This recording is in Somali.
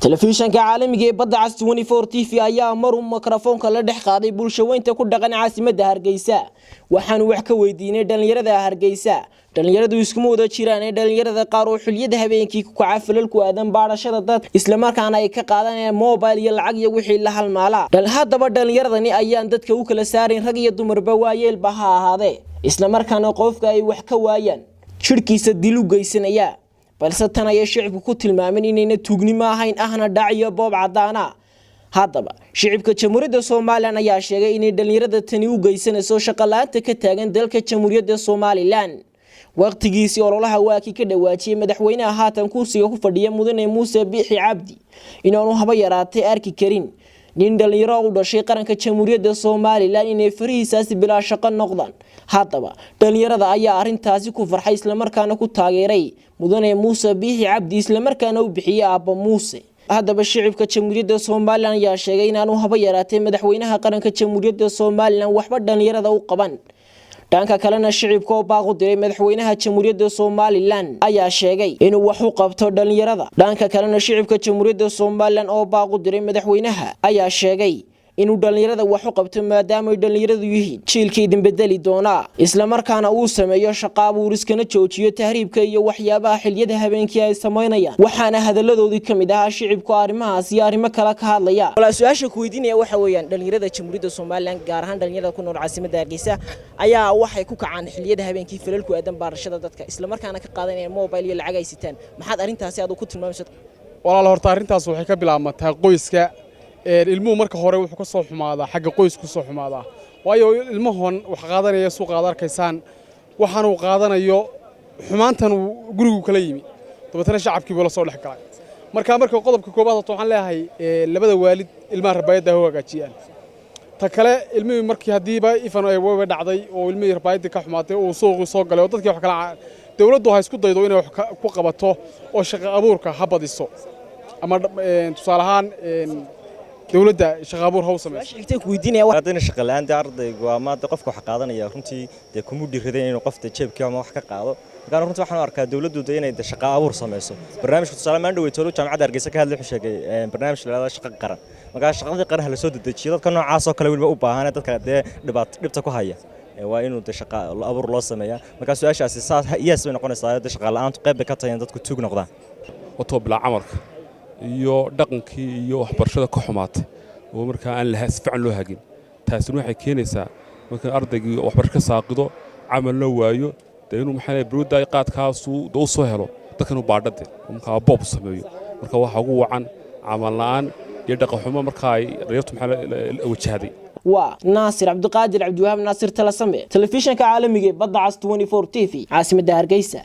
telefishanka caalamiga ee badda cas 24 TV ayaa maruu mikrofoonka la dhex qaaday bulshaweynta ku dhaqan caasimadda Hargeysa waxaan wax ka weydiinay dhalinyarada Hargeysa dhalinyaradu isku wada jiraan ee dhalinyarada qaar oo xilliyada habeenkii ku caafilku aadan baarashada dad isla markaana ay ka qaadanayaan mobile iyo lacag iyo wixii la halmaala haddaba dhalinyaradani ayaan dadka u kala saarin rag iyo dumarba waayeel baha ahaade isla markaana qofka ay wax ka waayaan jirkiisa dil u geysanaya balse tan ay shicibku ku tilmaameen inayna tuugnimo ahayn ahna dhaciyo boob cadaana haddaba shicibka jamhuuriyadda Soomaaliland ayaa sheegay inay dhalinyarada tani u geysanayso shaqo la'aanta ka taagan dalka jamhuuriyadda Soomaaliland waqtigiisii ololaha waaki ka dhawaajiyay madaxweynaha haatan kursiga ku fadhiya mudane Muuse Biixi Cabdi inaanu haba yaraatay arki karin nin dhalinyaro u dhashay qaranka jamhuuriyadda Soomaaliland inay farihiisaasi bilaa shaqo noqdaan haddaba dhalinyarada ayaa arintaasi ku farxay isla markaana ku taageeray mudane Muuse Biixi Cabdi isla markaana u bixiyay Aabba Muuse haddaba shicibka jamhuuriyadda Soomaaliland ayaa sheegay inaanu haba yaraatay madaxweynaha qaranka jamhuuriyadda Soomaaliland waxba dhalinyarada u qaban dhanka kalena shicibka oo baaqu diray madaxweynaha jamhuuriyadda Soomaaliland ayaa sheegay inuu wax u qabto dhalinyarada dhanka kalena shicibka jamhuuriyadda Soomaaliland oo baaqu diray madaxweynaha ayaa sheegay inuu dhalinyarada wax u qabto maadaama ay dhalinyaradu yihiin jiilkii bedeli doona isla markaana uu sameeyo shaqo abuur iskana joojiyo tahriibka iyo waxyaabaha xilliyada habeenkii ay sameynayaan waxaana hadaladoodii kamid ah shicibku arrimahaas iyo arrimo kale ka hadlaya wala su'aasha ku weydiinaya waxa weeyaan dhalinyarada jamhuuriyadda Soomaaliland gaar ahaan dhalinyarada ku nool caasimadda Hargeysa ayaa waxay ku kacaan xilliyada habeenkii filalku aadan baarashada dadka isla markaana ka qaadanayaan mobile iyo lacag ay sitaan maxaad arintaasi aad ku tilmaamaysaa walaal horta arintaas waxay ka bilaabmataa qoyska ilmuhu marka hore wuxuu ka soo xumaadaa xagga qoysku soo xumaadaa waayo ilmahan wax qaadanaya suuqa aad arkaysaan waxaan uu qaadanayo xumaantan gurigu kala yimi dabeetana shacabkii buu la soo dhex galay marka qodobka koobaad waxaan leeyahay labada waalid ilmaha rabaayada ha hagaajiyaan ta kale ilmihii markii hadiiba ifan ay way dhacday oo ilmihii rabaayada ka xumaatay oo suuqu soo galay oo dadkii wax kala dawladdu ha isku daydo inay wax ku qabato oo shaqo abuurka habadiso ama tusaalahaan dawladda shaqo abuur ha u sameeyay shaqo ku weydiinaya ardayna shaqo la'aanta ardaygu ama qofka wax qaadanaya runtii kuma dhiiradeen inuu qofta jeebkiisa ama wax ka qaado marka runtii waxaan arkaa dawladdu inay shaqo abuur sameyso barnaamijka tusaale maan dhaweey tolo jaamacadda Hargeysa ka hadlay wuxuu sheegay barnaamij la yiraahdo shaqo qaran marka shaqada qaran la soo dedejiyo dadka noocaas oo kale waliba u baahan dadka dhibta ku haya waa inuu shaqo abuur loo sameeyaa marka su'aashaasi saas yes way noqonaysaa shaqo la'aantu qayb ka tahay dadku tuug noqdaan wato bila amarka iyo dhaqankii iyo waxbarashada ka xumaatay oo marka aan la fiican loo hagin taasina waxay keenaysaa marka ardaygii waxbarasho ka saaqido amal la waayo inuu maxay bruuday qaadkaas uu soo helo dadkan u baadhade marka boob sameeyo marka waxa ugu wacan amal la'aan iyo dhaqan xumo marka ay reertu maxay wajahday waa Naasir Abdulqaadir Abdiwahaab Naasir Talasame telefishanka caalamiga ee badda cas 24 TV caasimadda Hargeysa